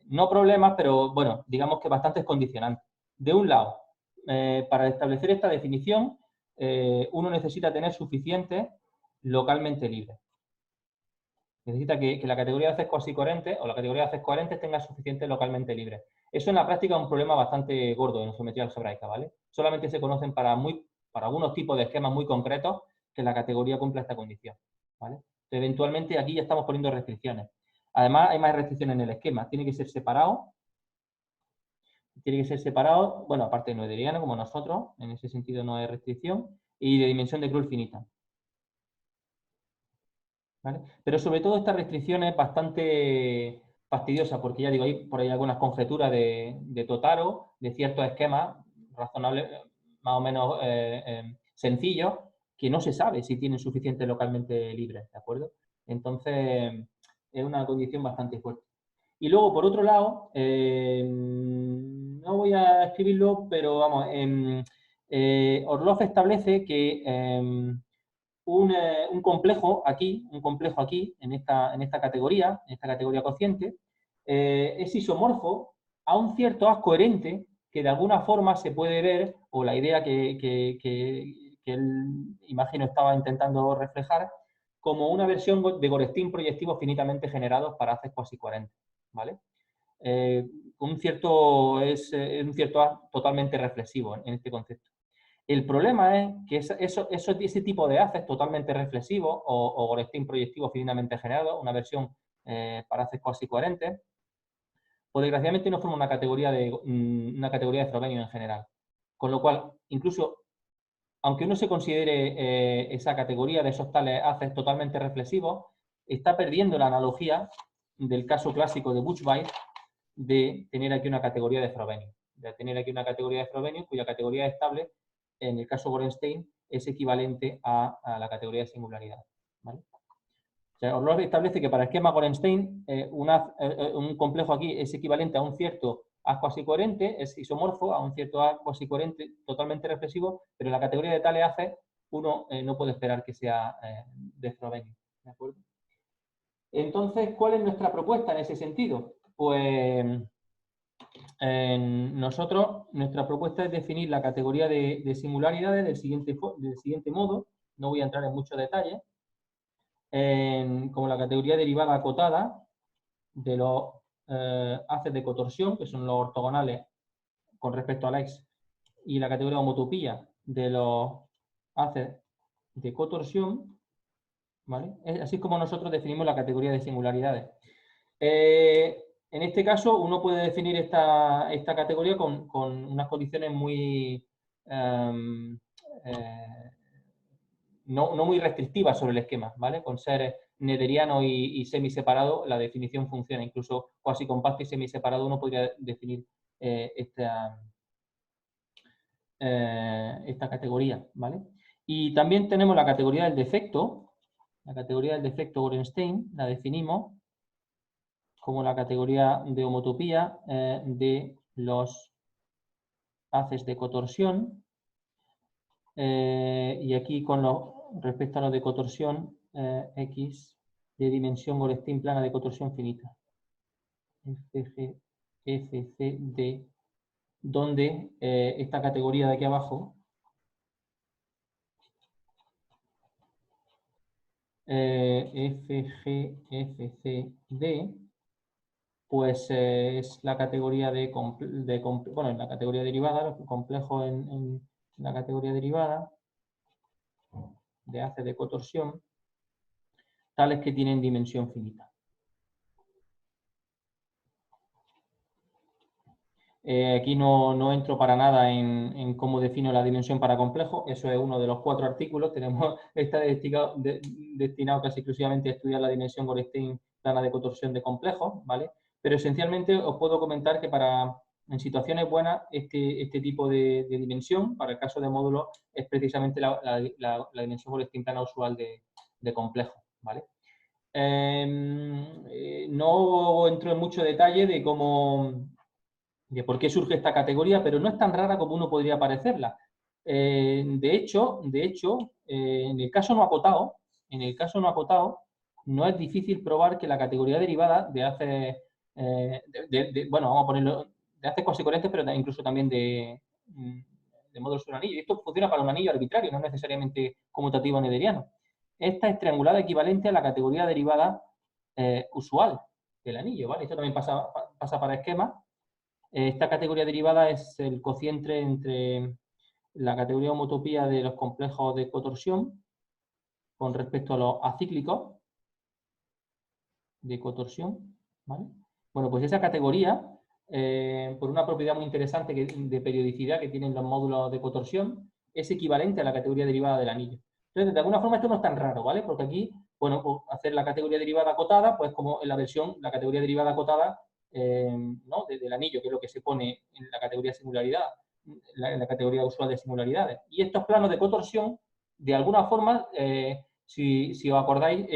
no problemas, pero bueno, digamos que bastantes condicionantes. De un lado, para establecer esta definición, uno necesita tener suficientes localmente libres. Necesita que la categoría de haces cuasicoherentes o la categoría de haces coherentes tenga suficientes localmente libres. Eso en la práctica es un problema bastante gordo en geometría algebraica, ¿vale? Solamente se conocen para algunos tipos de esquemas muy concretos que la categoría cumpla esta condición, ¿vale? Eventualmente aquí ya estamos poniendo restricciones. Además, hay más restricciones en el esquema. Tiene que ser separado. Bueno, aparte de noetheriano, como nosotros, en ese sentido no hay restricción, y de dimensión de Krull finita. ¿Vale? Pero sobre todo esta restricción es bastante fastidiosa, porque ya digo, hay por ahí algunas conjeturas de Totaro, de ciertos esquemas razonables, más o menos sencillos, que no se sabe si tienen suficiente localmente libres, ¿de acuerdo? Entonces, es una condición bastante fuerte. Y luego, por otro lado, no voy a escribirlo, pero vamos, Orlov establece que un complejo aquí, en esta categoría cociente, es isomorfo a un cierto haz coherente que de alguna forma se puede ver, o la idea que él, imagino, estaba intentando reflejar, como una versión de Gorestín proyectivos finitamente generados para haces cuasicoherentes, ¿vale? Un cierto haz totalmente reflexivo en este concepto. El problema es que ese tipo de haces totalmente reflexivos o Gorestín proyectivo finitamente generado, una versión para haces cuasicoherentes, pues desgraciadamente no forma una categoría de Frobenius en general. Con lo cual, incluso aunque uno se considere esa categoría de esos tales haces totalmente reflexivos, está perdiendo la analogía del caso clásico de Buchweiss de tener aquí una categoría de Frobenius. De tener aquí una categoría de Frobenius cuya categoría estable, en el caso Gorenstein, es equivalente a la categoría de singularidad, ¿vale? O sea, Orlov establece que para el esquema Gorenstein, un complejo aquí es equivalente a un cierto haz cuasicoherente, es isomorfo a un cierto haz cuasicoherente totalmente reflexivo, pero en la categoría de tales haces uno no puede esperar que sea de Frobenius, ¿de acuerdo? Entonces, ¿cuál es nuestra propuesta en ese sentido? Pues nuestra propuesta es definir la categoría de singularidades del siguiente modo. No voy a entrar en muchos detalles. Como la categoría derivada acotada de los haces de cotorsión, que son los ortogonales con respecto a la X, y la categoría homotopía de los haces de cotorsión, ¿vale? Así es como nosotros definimos la categoría de singularidades. En este caso, uno puede definir esta categoría con unas condiciones muy no muy restrictivas sobre el esquema, ¿vale? Con ser noetheriano y semiseparado, la definición funciona. Incluso cuasi compacto y semiseparado uno podría definir esta categoría, ¿vale? Y también tenemos la categoría del defecto. La categoría del defecto Gorenstein la definimos como la categoría de homotopía de los haces de cotorsión. Y aquí respecto a los de cotorsión, X de dimensión Gorestín plana de cotorsión finita. FG, FC, D, donde esta categoría de aquí abajo FG, FC, D, pues es la categoría bueno, en la categoría derivada, complejo en la categoría derivada de haces de cotorsión, tales que tienen dimensión finita. Aquí no entro para nada en cómo defino la dimensión para complejo, eso es uno de los 4 artículos, está destinado casi exclusivamente a estudiar la dimensión Gorestín plana de cotorsión de complejos, ¿vale? pero esencialmente os puedo comentar que en situaciones buenas este tipo de dimensión, para el caso de módulo, es precisamente la dimensión Gorestín plana usual de complejo, ¿vale? No entro en mucho detalle de por qué surge esta categoría, pero no es tan rara como uno podría parecerla. De hecho, en el caso no acotado, no es difícil probar que la categoría derivada de haces, bueno, vamos a ponerlo, de haces consecuentes, pero incluso también de módulos sobre un anillo. Y esto funciona para un anillo arbitrario, no necesariamente conmutativo nederiano. Esta es triangulada equivalente a la categoría derivada usual del anillo, ¿vale? Esto también pasa para esquemas. Esta categoría derivada es el cociente entre la categoría homotopía de los complejos de cotorsión con respecto a los acíclicos de cotorsión, ¿vale? Bueno, pues esa categoría, por una propiedad muy interesante de periodicidad que tienen los módulos de cotorsión, es equivalente a la categoría derivada del anillo. Entonces, de alguna forma esto no es tan raro, ¿vale? Porque aquí, bueno, pues hacer la categoría derivada acotada, pues como en la versión, la categoría derivada acotada, ¿no? Del anillo, que es lo que se pone en la categoría singularidad, en la categoría usual de singularidades. Y estos planos de cotorsión, de alguna forma, si os acordáis,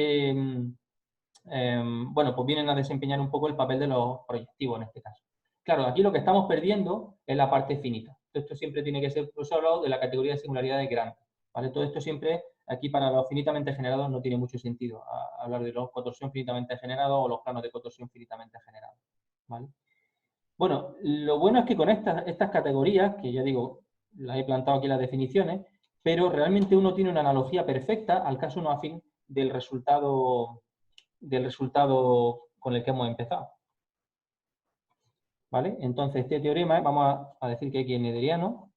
bueno, pues vienen a desempeñar un poco el papel de los proyectivos en este caso. Claro, aquí lo que estamos perdiendo es la parte finita. Esto siempre tiene que ser solo de la categoría de singularidades grandes, ¿vale? Todo esto siempre, aquí para los finitamente generados no tiene mucho sentido hablar de los cotorsión finitamente generados o los planos de cotorsión finitamente generados, ¿vale? Bueno, lo bueno es que con estas categorías, que ya digo, las he plantado aquí las definiciones, pero realmente uno tiene una analogía perfecta al caso no afín del resultado con el que hemos empezado. ¿Vale? Entonces, este teorema, vamos a decir que aquí es nederiano,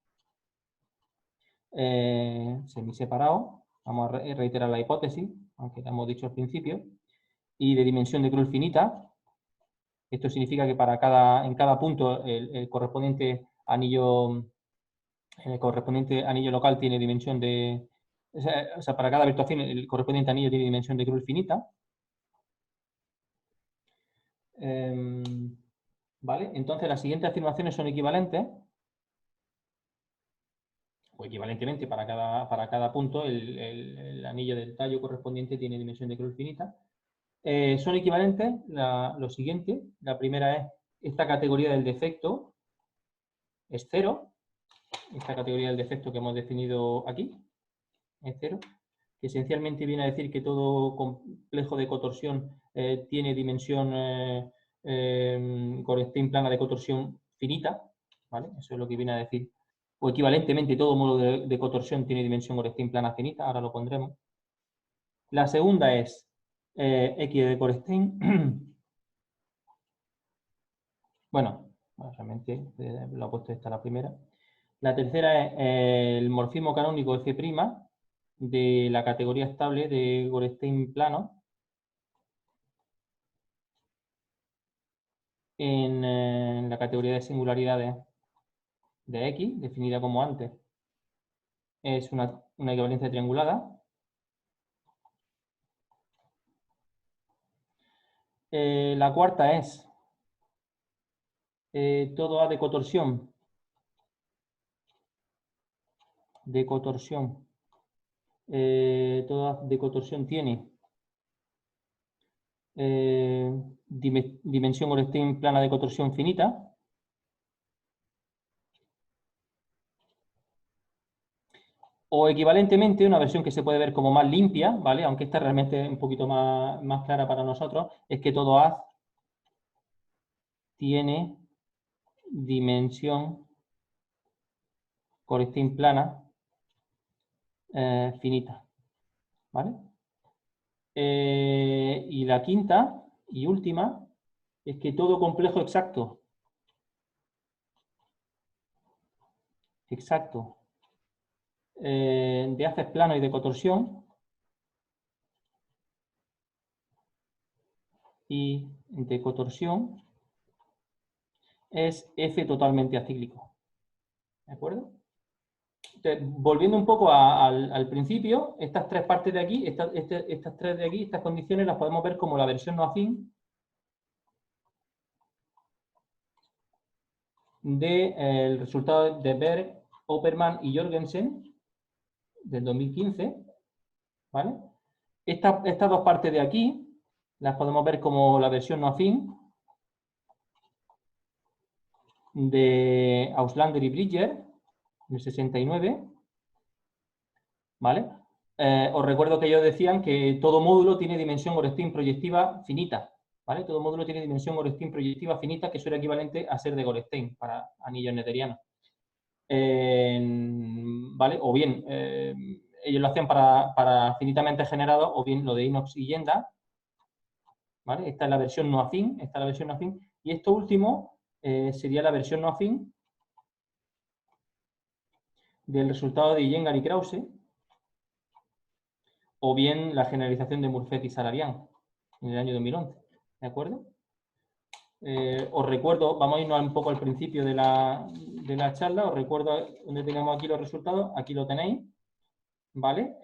semiseparado, vamos a reiterar la hipótesis, aunque la hemos dicho al principio, y de dimensión de Krull finita. Esto significa que en cada punto el correspondiente anillo local tiene dimensión de... O sea, para cada virtuación el correspondiente anillo tiene dimensión de Krull finita. ¿Vale? Entonces las siguientes afirmaciones son equivalentes, o equivalentemente para cada punto el anillo del tallo correspondiente tiene dimensión de Krull finita. Son equivalentes lo siguiente. La primera es esta categoría del defecto es 0. Esta categoría del defecto que hemos definido aquí es 0, que esencialmente viene a decir que todo complejo de cotorsión tiene dimensión Gorenstein plana de cotorsión finita, ¿vale? Eso es lo que viene a decir. O equivalentemente, todo módulo de cotorsión tiene dimensión Gorenstein plana finita, ahora lo pondremos. La segunda es X de Gorenstein. Bueno, realmente lo he puesto esta la primera. La tercera es el morfismo canónico F' de la categoría estable de Gorenstein plano en la categoría de singularidades de X, definida como antes. Es una equivalencia triangulada. La cuarta es todo A de cotorsión. Todo A de cotorsión tiene dimensión Gorenstein plana de cotorsión finita. O equivalentemente, una versión que se puede ver como más limpia, ¿vale? Aunque esta realmente es un poquito más clara para nosotros, es que todo A tiene dimensión Gorenstein plana finita, ¿vale? Y la quinta y última es que todo complejo exacto de haces plano y de cotorsión y de cotorsión es F totalmente acíclico. ¿De acuerdo? Entonces, volviendo un poco al principio, estas tres partes de aquí, estas tres de aquí, estas condiciones las podemos ver como la versión no afín del resultado de Berg, Oppermann y Jorgensen del 2015, ¿vale? Estas dos partes de aquí las podemos ver como la versión no afín de Auslander y Bridger, del 69, ¿vale? Os recuerdo que ellos decían que todo módulo tiene dimensión Orestein proyectiva finita, ¿vale? Todo módulo tiene dimensión Orestein proyectiva finita, que eso era equivalente a ser de Goldstein para anillos netterianos. ¿Vale? O bien, ellos lo hacían para finitamente generados, o bien lo de Inox y Yenda, ¿vale? Esta es la versión no afín, esta es la versión no afín, y esto último sería la versión no afín del resultado de Iyengar y Krause, o bien la generalización de Murphet y Salarian en el año 2011, ¿de acuerdo? Os recuerdo, vamos a irnos un poco al principio de la charla, os recuerdo donde tenemos aquí los resultados, aquí lo tenéis, ¿vale?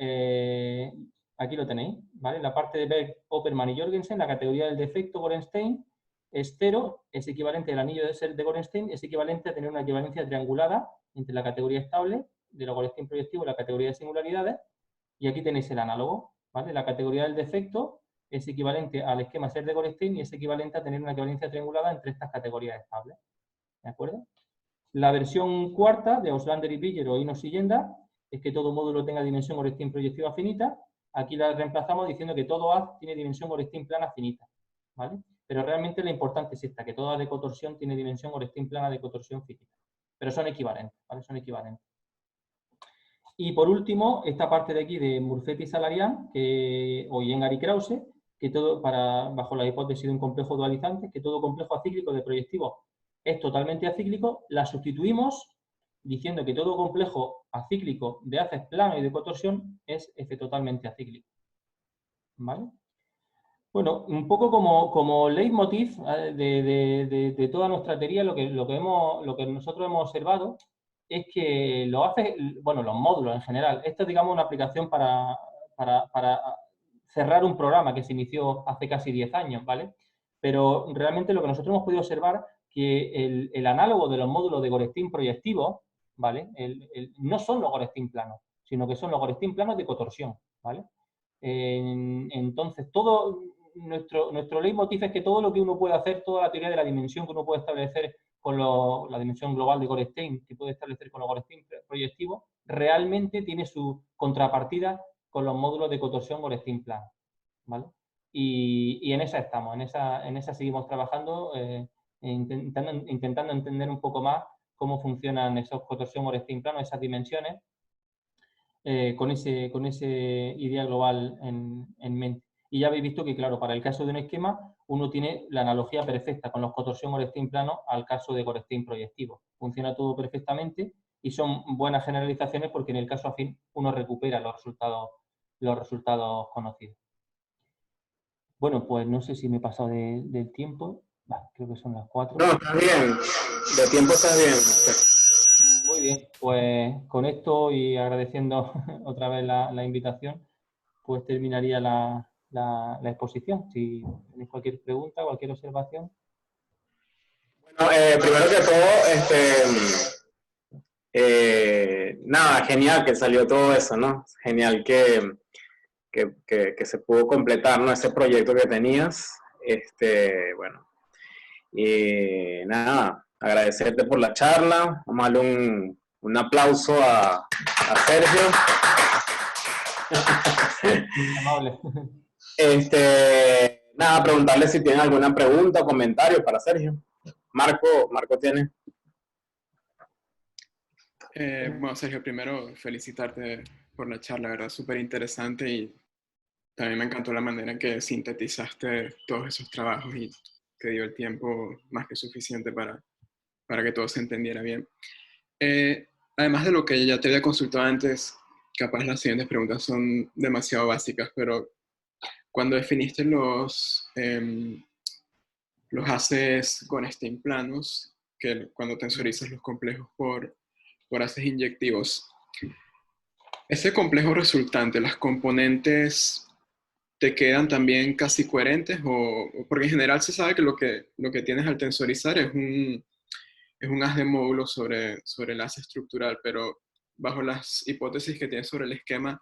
Aquí lo tenéis, ¿vale? La parte de Berg, Oppermann y Jorgensen, la categoría del defecto Gorenstein es 0, es equivalente al anillo de ser de Gorenstein, es equivalente a tener una equivalencia triangulada entre la categoría estable de la Gorenstein proyectivo y la categoría de singularidades, y aquí tenéis el análogo, ¿vale? La categoría del defecto es equivalente al esquema ser de Gorenstein y es equivalente a tener una equivalencia triangulada entre estas categorías estables, ¿de acuerdo? La versión cuarta de Auslander y Bridger o Inox y Yenda es que todo módulo tenga dimensión Orestein proyectiva finita. Aquí la reemplazamos diciendo que todo A tiene dimensión Orestein plana finita, ¿vale? Pero realmente la importante es esta, que todo A de cotorsión tiene dimensión Orestein plana de cotorsión finita. Pero son equivalentes, ¿vale? Son equivalentes. Y por último, esta parte de aquí de Murphet y Salarian, o Iyengar y Krause, que todo, bajo la hipótesis de un complejo dualizante, que todo complejo acíclico de proyectivos es totalmente acíclico, la sustituimos diciendo que todo complejo acíclico de haces plano y de cotorsión es F totalmente acíclico, ¿vale? Bueno, un poco como leitmotiv de toda nuestra teoría, lo que nosotros hemos observado es que los módulos en general, esto es, digamos, una aplicación para cerrar un programa que se inició hace casi 10 años, ¿vale? Pero realmente lo que nosotros hemos podido observar que el análogo de los módulos de Gorenstein proyectivos, ¿vale? No son los Gorenstein planos, sino que son los Gorenstein planos de cotorsión, ¿vale? Entonces, todo nuestro leitmotiv es que todo lo que uno puede hacer, toda la teoría de la dimensión que uno puede establecer con la dimensión global de Gorenstein, que puede establecer con los Gorenstein proyectivos, realmente tiene su contrapartida con los módulos de cotorsión Gorenstein plano, ¿vale? Y en esa estamos, en esa seguimos trabajando, intentando entender un poco más cómo funcionan esos cotorsión Gorenstein plano, esas dimensiones, con ese idea global en mente. Y ya habéis visto que, claro, para el caso de un esquema, uno tiene la analogía perfecta con los cotorsión Gorenstein plano al caso de Gorenstein proyectivo. Funciona todo perfectamente y son buenas generalizaciones porque en el caso afín uno recupera los resultados conocidos. Bueno, pues no sé si me he pasado del tiempo. Vale, creo que son las 4. No, está bien. De tiempo está bien. Muy bien, pues con esto y agradeciendo otra vez la invitación, pues terminaría la exposición. Si tenéis cualquier pregunta, cualquier observación. Bueno, primero que todo, nada, genial que salió todo eso, ¿no? Genial que se pudo completar, ¿no? Ese proyecto que tenías. Bueno, y nada, agradecerte por la charla. Vamos a darle un aplauso a Sergio. Amable. Nada, preguntarle si tienen alguna pregunta o comentario para Sergio. Marco tiene. Bueno, Sergio, primero felicitarte por la charla, la verdad, súper interesante, y también me encantó la manera en que sintetizaste todos esos trabajos y te dio el tiempo más que suficiente para que todo se entendiera bien. Además de lo que ya te había consultado antes, capaz las siguientes preguntas son demasiado básicas, pero cuando definiste los haces Gorenstein planos, que cuando tensorizas los complejos por haces inyectivos, ese complejo resultante, las componentes te quedan también casi coherentes, porque en general se sabe que lo que tienes al tensorizar es es un haz de módulos sobre el enlace estructural, pero bajo las hipótesis que tienes sobre el esquema,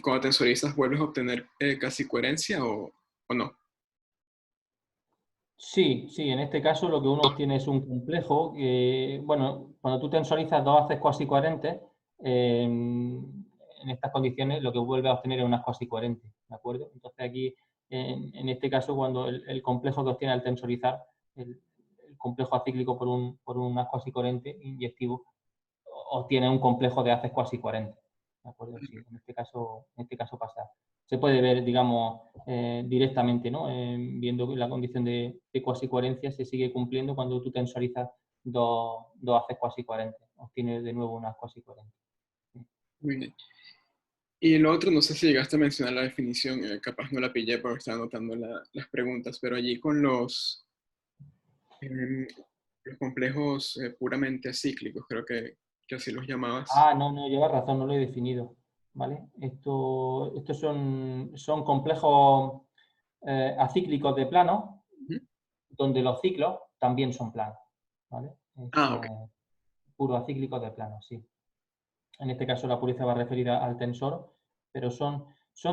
cuando tensorizas, ¿vuelves a obtener casi coherencia o no? Sí, sí, en este caso lo que uno obtiene es un complejo que, bueno, cuando tú tensorizas dos haces cuasi coherentes, en estas condiciones lo que vuelve a obtener es unas cuasi coherentes, ¿de acuerdo? Entonces aquí, en este caso, cuando el complejo que obtiene al tensorizar, el complejo acíclico por un haz cuasi coherente inyectivo, obtiene un complejo de haces cuasi coherentes, ¿de acuerdo? Sí, en este caso pasa. Se puede ver, digamos, directamente, ¿no? Viendo que la condición de cuasi coherencia se sigue cumpliendo cuando tú tensorizas dos haces cuasi coherentes. Obtienes de nuevo unas cuasi coherentes. Muy bien. Y lo otro, no sé si llegaste a mencionar la definición, capaz no la pillé porque estaba anotando las preguntas, pero allí con los complejos puramente acíclicos, creo que así los llamabas. Ah, no, no, llevas razón, no lo he definido. ¿Vale? Estos son complejos acíclicos de plano, Ujú. donde los ciclos también son planos. ¿Vale? Ah, ok. Puro acíclicos de plano, sí. En este caso la pureza va referida al tensor, pero son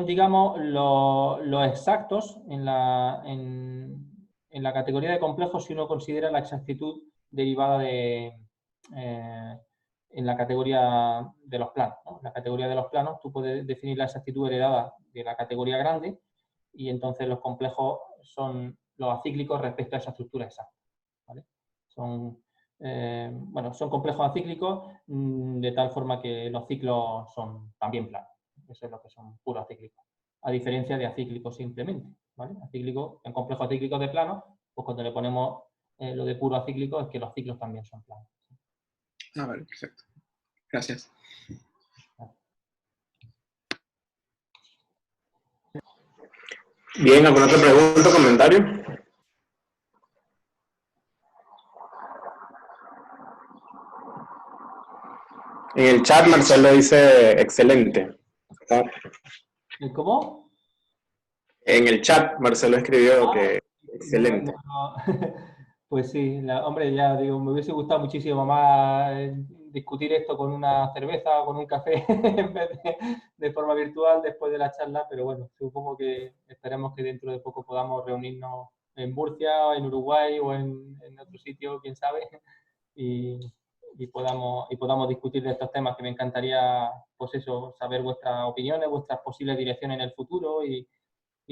digamos, los exactos en la categoría de complejos si uno considera la exactitud derivada en la categoría de los planos, ¿no? En la categoría de los planos tú puedes definir la exactitud heredada de la categoría grande y entonces los complejos son los acíclicos respecto a esa estructura exacta. ¿Vale? Bueno, son complejos acíclicos de tal forma que los ciclos son también planos. Eso es lo que son puros acíclicos. A diferencia de acíclicos simplemente. ¿Vale? Acíclico, en complejos acíclicos de plano, pues cuando le ponemos lo de puro acíclico es que los ciclos también son planos. Ah, vale, perfecto. Gracias. Bien, ¿alguna otra pregunta o comentario? En el chat Marcelo dice excelente. ¿Cómo? En el chat Marcelo escribió Ah, que no, no, excelente. no. Pues sí, hombre, ya digo, me hubiese gustado muchísimo más discutir esto con una cerveza o con un café en vez de forma virtual después de la charla, pero bueno, supongo que esperemos que dentro de poco podamos reunirnos en Murcia, o en Uruguay o en otro sitio, quién sabe, y, y podamos discutir de estos temas que me encantaría, pues eso, saber vuestras opiniones, vuestras posibles direcciones en el futuro y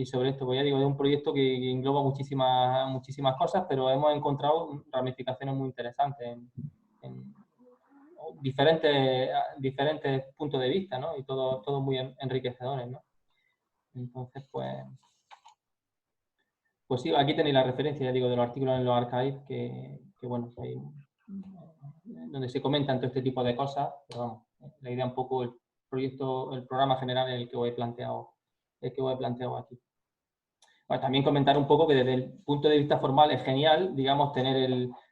sobre esto, pues ya digo, es un proyecto que engloba muchísimas cosas, pero hemos encontrado ramificaciones muy interesantes en diferentes puntos de vista, ¿no? Y todo muy enriquecedores, ¿no? Entonces, pues sí, aquí tenéis la referencia, ya digo, de los artículos en los archives, que bueno, hay, donde se comentan todo este tipo de cosas, pero vamos, la idea un poco, el proyecto, el programa general en el que os he planteado aquí. Bueno, también comentar un poco que desde el punto de vista formal es genial, digamos, tener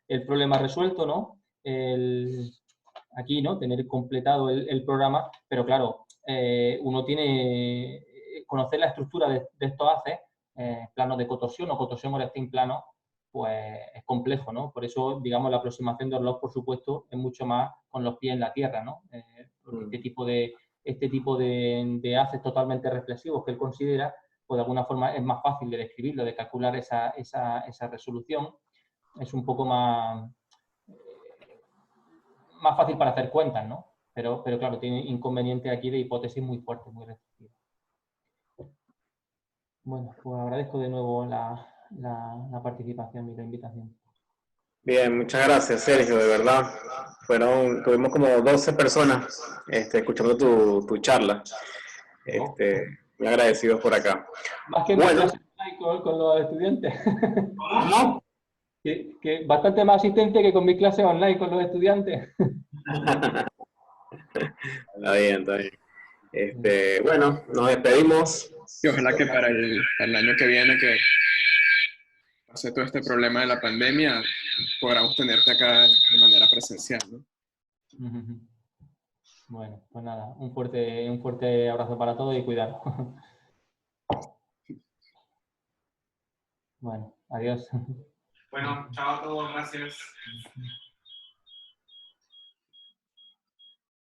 el problema resuelto, ¿no? Aquí, ¿no? Tener completado el programa, pero claro, uno tiene conocer la estructura de estos haces, planos de contorsión o contorsión Orestein plano, pues es complejo, ¿no? Por eso, digamos, la aproximación de Orlov, por supuesto, es mucho más con los pies en la tierra, ¿no? Porque este tipo de haces totalmente reflexivos que él considera, pues de alguna forma es más fácil de describirlo, de calcular esa resolución. Es un poco más fácil para hacer cuentas, ¿no? Pero claro, tiene inconveniente aquí de hipótesis muy fuertes, muy restrictivas. Bueno, pues agradezco de nuevo la participación y la invitación. Bien, muchas gracias, Sergio, de verdad. Tuvimos como 12 personas escuchando tu charla. Muy agradecidos por acá. Más que en mi Bueno, clase online con los estudiantes. ¿cómo? que bastante más asistente que con mi clase online con los estudiantes. Está bien, está bien. Bueno, nos despedimos. Y ojalá que para el año que viene, que pase todo este problema de la pandemia, podamos tenerte acá de manera presencial, ¿no? Bueno, pues nada, un fuerte abrazo para todos y cuidado. Bueno, adiós. Bueno, chao a todos, gracias.